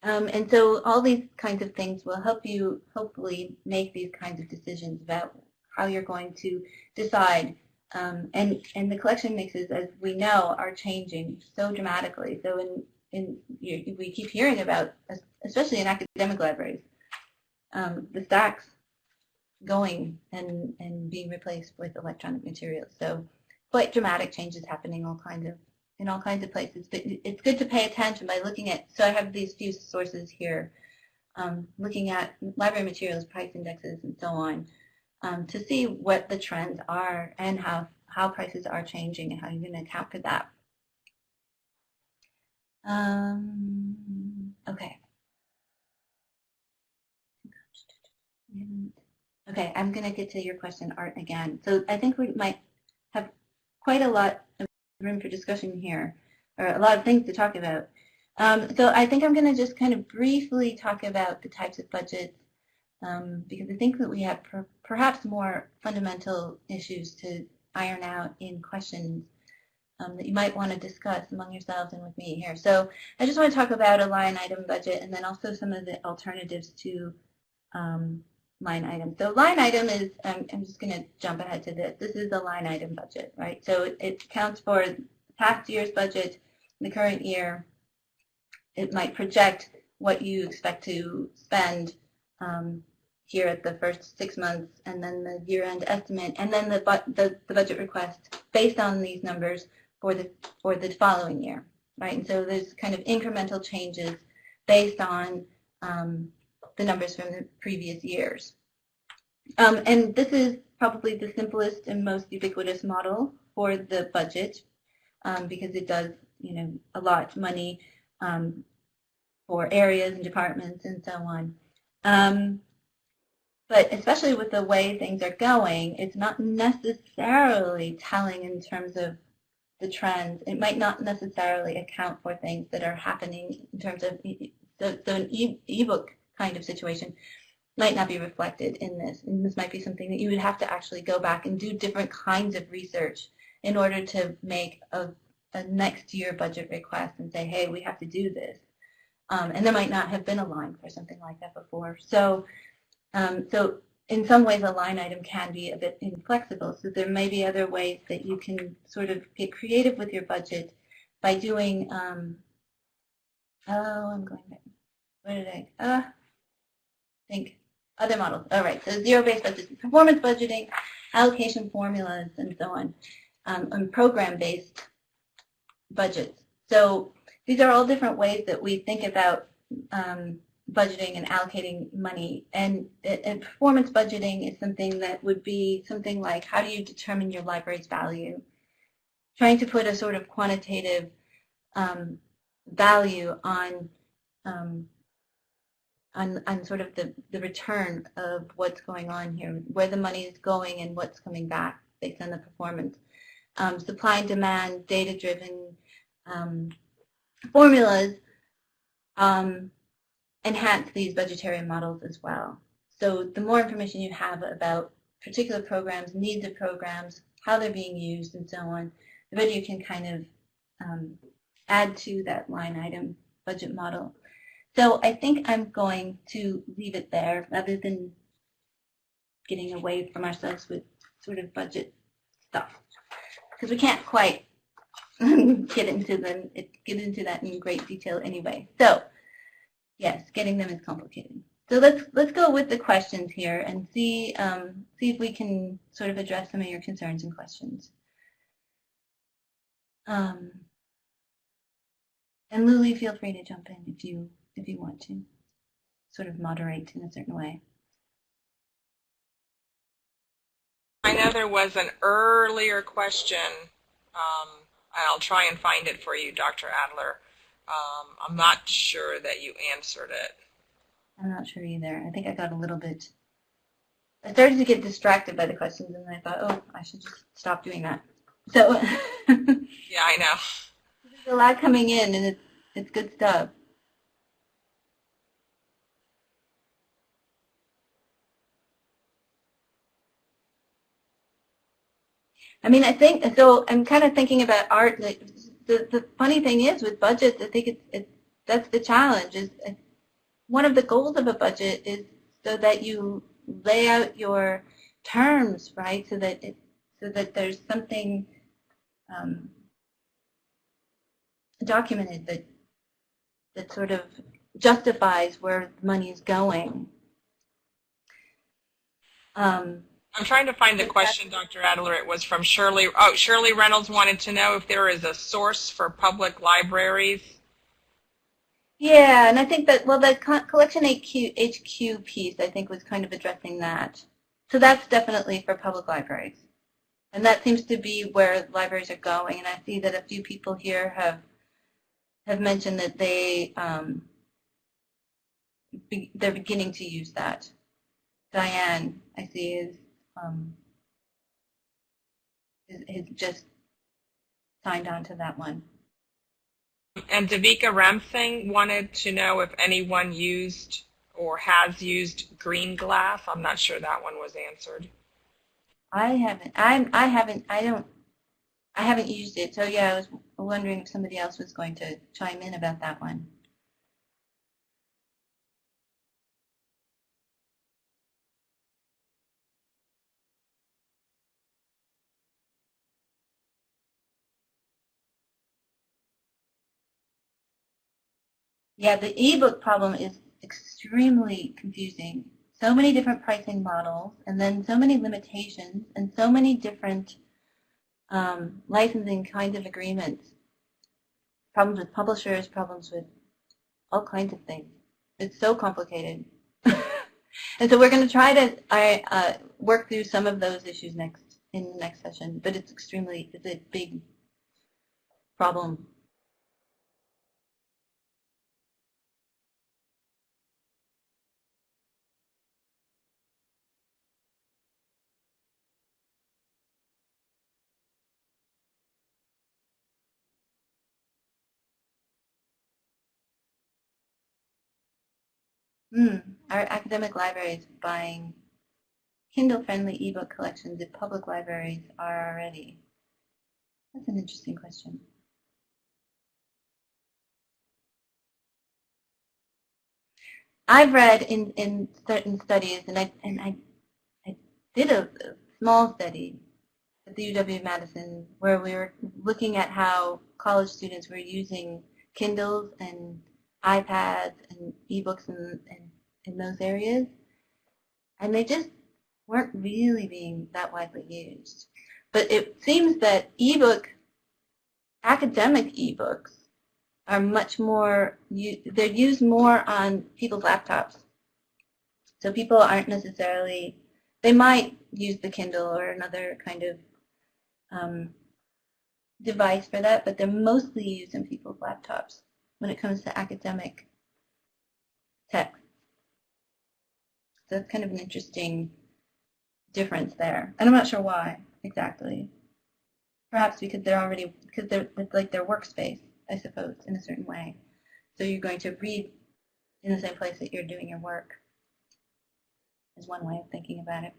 And so all these kinds of things will help you hopefully make these kinds of decisions about how you're going to decide. And the collection mixes, as we know, are changing so dramatically. So we keep hearing about, especially in academic libraries, the stacks going and being replaced with electronic materials. So quite dramatic changes happening in all kinds of places. But it's good to pay attention by looking at, so I have these few sources here, looking at library materials, price indexes, and so on, to see what the trends are and how prices are changing and how you're going to account for that. Okay. Okay, I'm going to get to your question, Art, again. So I think we might have quite a lot of room for discussion here, or a lot of things to talk about. So I think I'm going to just kind of briefly talk about the types of budgets, because I think that we have perhaps more fundamental issues to iron out in questions that you might want to discuss among yourselves and with me here. So I just want to talk about a line item budget and then also some of the alternatives to line item. So line item is, I'm just going to jump ahead to this. This is a line item budget, right? So it accounts for past year's budget, the current year. It might project what you expect to spend here at the first 6 months, and then the year-end estimate, and then the budget request based on these numbers for the following year, right? And so there's kind of incremental changes based on the numbers from the previous years. And this is probably the simplest and most ubiquitous model for the budget because it does, allot money for areas and departments and so on. But especially with the way things are going, it's not necessarily telling in terms of the trends. It might not necessarily account for things that are happening in terms of an ebook kind of situation might not be reflected in this. And this might be something that you would have to actually go back and do different kinds of research in order to make a next year budget request and say, hey, we have to do this. And there might not have been a line for something like that before. So in some ways, a line item can be a bit inflexible. So there may be other ways that you can sort of get creative with your budget by doing, I'm going back. Where did I think? Other models. All right, so zero-based budgeting, performance budgeting, allocation formulas, and so on, and program-based budgets. So these are all different ways that we think about budgeting and allocating money. And performance budgeting is something that would be something like, how do you determine your library's value? Trying to put a sort of quantitative value on sort of the return of what's going on here, where the money is going and what's coming back based on the performance. Supply and demand, data-driven formulas enhance these budgetary models as well. So the more information you have about particular programs, needs of programs, how they're being used, and so on, the better you can kind of add to that line item budget model. So I think I'm going to leave it there rather than getting away from ourselves with sort of budget stuff, because we can't quite get into that in great detail anyway. So yes, getting them is complicated. So let's go with the questions here and see if we can sort of address some of your concerns and questions. And Luli, feel free to jump in if you want to sort of moderate in a certain way. I know there was an earlier question, and I'll try and find it for you, Dr. Adler. I'm not sure that you answered it. I'm not sure either. I think I got a little bit, I started to get distracted by the questions, and I thought, oh, I should just stop doing that. So yeah, I know. There's a lot coming in, and it's good stuff. I mean, I think, so I'm kind of thinking about art. The funny thing is with budgets, I think that's the challenge. Is one of the goals of a budget is so that you lay out your terms, right? So that there's something documented that sort of justifies where money is going. I'm trying to find the question, Dr. Adler. It was from Shirley. Oh, Shirley Reynolds wanted to know if there is a source for public libraries. Yeah, and I think that, well, the Collection HQ piece, I think, was kind of addressing that. So that's definitely for public libraries. And that seems to be where libraries are going. And I see that a few people here have mentioned that they're beginning to use that. Diane, I see, is just signed on to that one. And Devika Ramsing wanted to know if anyone used or has used green glass. I'm not sure that one was answered. I haven't. I haven't used it. So yeah, I was wondering if somebody else was going to chime in about that one. Yeah, the ebook problem is extremely confusing. So many different pricing models, and then so many limitations, and so many different licensing kinds of agreements. Problems with publishers, problems with all kinds of things. It's so complicated. And so we're going to try to work through some of those issues in the next session, but it's a big problem. Our academic libraries buying Kindle-friendly ebook collections if public libraries are already? That's an interesting question. I've read in certain studies, and I did a small study at the UW-Madison where we were looking at how college students were using Kindles and iPads and ebooks in those areas, and they just weren't really being that widely used. But it seems that academic ebooks are much more, they're used more on people's laptops. So people aren't necessarily, they might use the Kindle or another kind of device for that, but they're mostly used in people's laptops when it comes to academic text. So that's kind of an interesting difference there. And I'm not sure why exactly. Perhaps because it's like their workspace, I suppose, in a certain way. So you're going to read in the same place that you're doing your work is one way of thinking about it.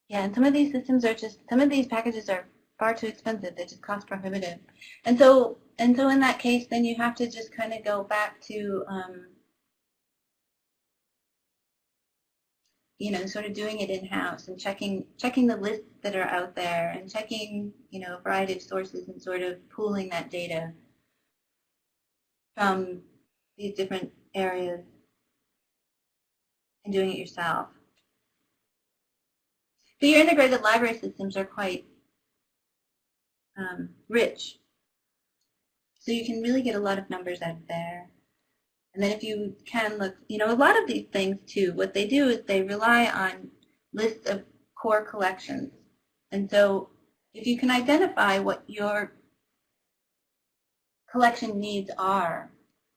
Yeah, and some of these packages are far too expensive. They just cost prohibitive. And so in that case, then you have to just kind of go back to, sort of doing it in-house and checking the lists that are out there and checking, a variety of sources and sort of pooling that data from these different areas and doing it yourself. So your integrated library systems are quite rich. So you can really get a lot of numbers out there. And then if you can look, a lot of these things too, what they do is they rely on lists of core collections. And so if you can identify what your collection needs are,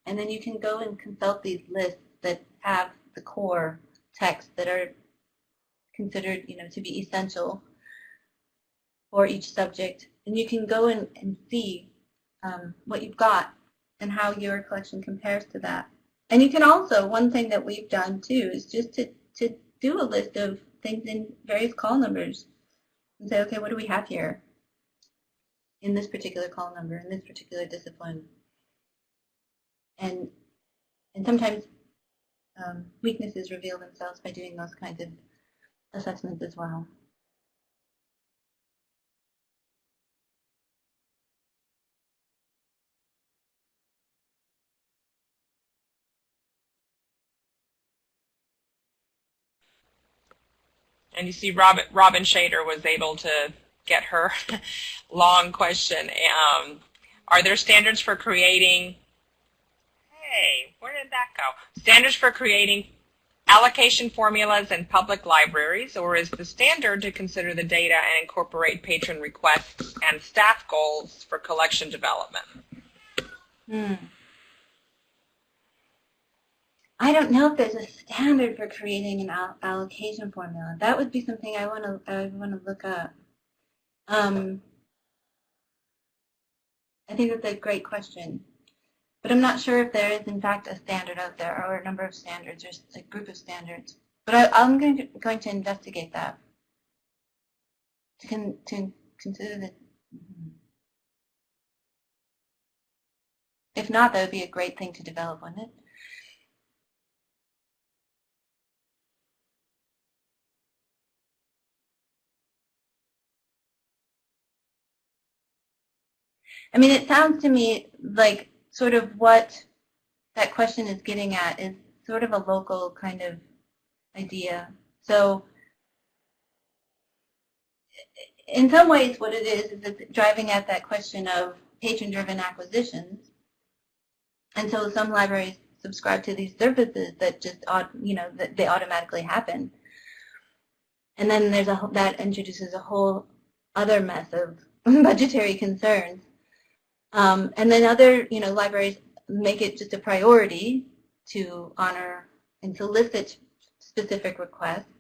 and then you can go and consult these lists that have the core texts that are considered, to be essential for each subject, and you can go and see what you've got and how your collection compares to that. And you can also, one thing that we've done too is just to do a list of things in various call numbers and say, okay, what do we have here in this particular call number, in this particular discipline? And sometimes weaknesses reveal themselves by doing those kinds of assessments as well. And you see Robin Shader was able to get her long question. Are there standards for creating, hey, where did that go? Standards for creating allocation formulas in public libraries, or is the standard to consider the data and incorporate patron requests and staff goals for collection development? I don't know if there's a standard for creating an allocation formula. That would be something I want to look up. I think that's a great question. But I'm not sure if there is, in fact, a standard out there or a number of standards or a group of standards. But I'm going to investigate that to consider that. If not, that would be a great thing to develop, wouldn't it? I mean, it sounds to me like sort of what that question is getting at is sort of a local kind of idea. So in some ways what it is it's driving at that question of patron-driven acquisitions. And so some subscribe to these services that just, that they automatically happen. And then that introduces a whole other mess of budgetary concerns. And then other, libraries make it just a priority to honor and solicit specific requests.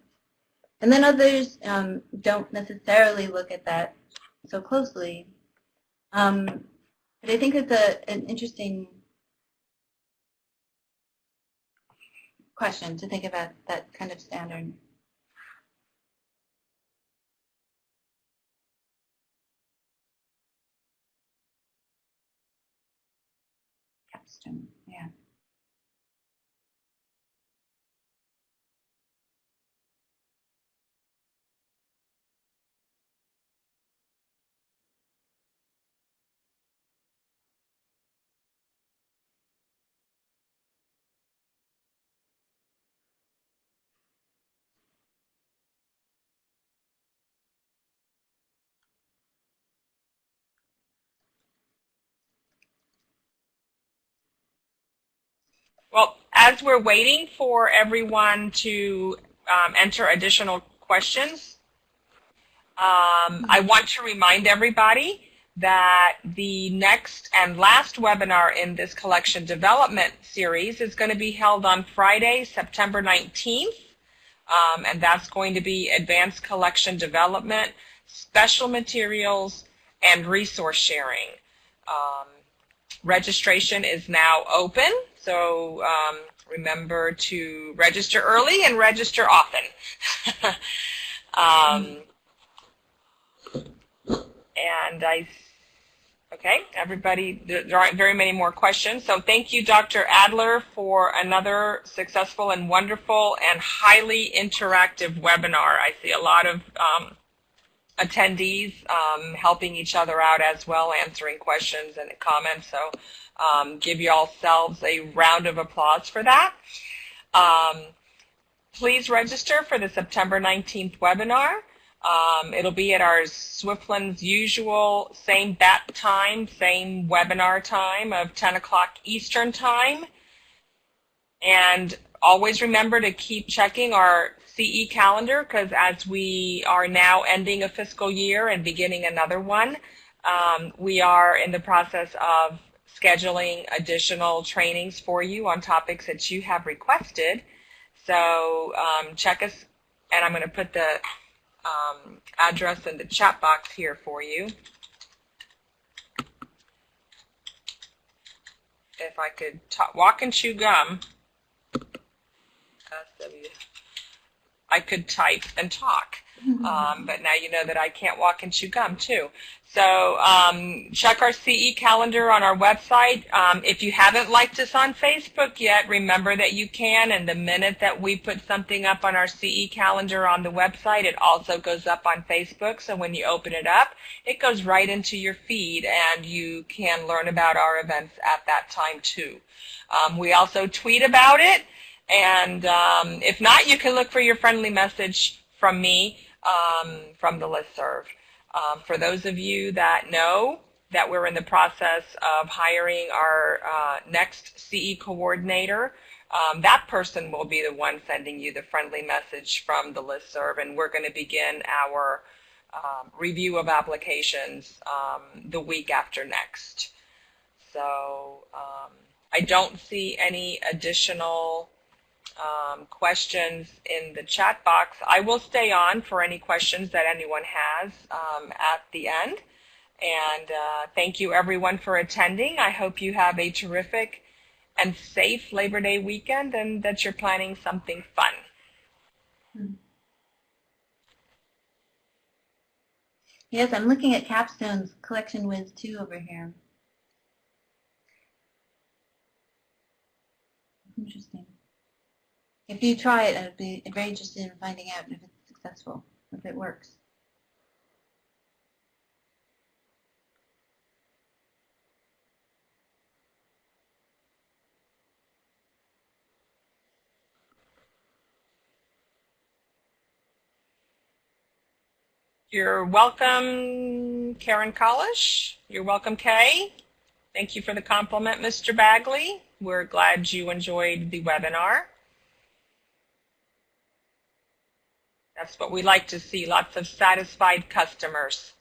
And then others don't necessarily look at that so closely. But I think it's an interesting question to think about that kind of standard. Capstone, yeah. Well, as we're waiting for everyone to enter additional questions, I want to remind everybody that the next and last webinar in this collection development series is going to be held on Friday, September 19th, and that's going to be Advanced Collection Development, Special Materials, and Resource Sharing. Registration is now open, so remember to register early and register often. And okay, everybody, there aren't very many more questions. So thank you, Dr. Adler, for another successful and wonderful and highly interactive webinar. I see a lot of attendees helping each other out as well, answering questions and comments. So give yourselves a round of applause for that. Please register for the September 19th webinar. It'll be at our Swiftland's usual same bat time, same webinar time of 10 o'clock Eastern time. And always remember to keep checking our CE calendar, because as we are now ending a fiscal year and beginning another one, we are in the process of scheduling additional trainings for you on topics that you have requested. So check us, and I'm going to put the address in the chat box here for you. If I could walk and chew gum, I could type and talk, but now you know that I can't walk and chew gum too. So check our CE calendar on our website. If you haven't liked us on Facebook yet, remember that you can, and the minute that we put something up on our CE calendar on the website, it also goes up on Facebook. So when you open it up, it goes right into your feed, and you can learn about our events at that time too. We also tweet about it, and if not, you can look for your friendly message from me from the listserv. For those of you that know that we're in the process of hiring our next CE coordinator, that person will be the one sending you the friendly message from the listserv, and we're going to begin our review of applications the week after next. So I don't see any additional questions in the chat box. I will stay on for any questions that anyone has at the end. And thank you everyone for attending. I hope you have a terrific and safe Labor Day weekend, and that you're planning something fun. Yes, I'm looking at Capstone's Collection Wiz 2 over here. Interesting. If you try it, I'd be very interested in finding out if it's successful, if it works. You're welcome, Karen Kalish. You're welcome, Kay. Thank you for the compliment, Mr. Bagley. We're glad you enjoyed the webinar. That's what we like to see, lots of satisfied customers.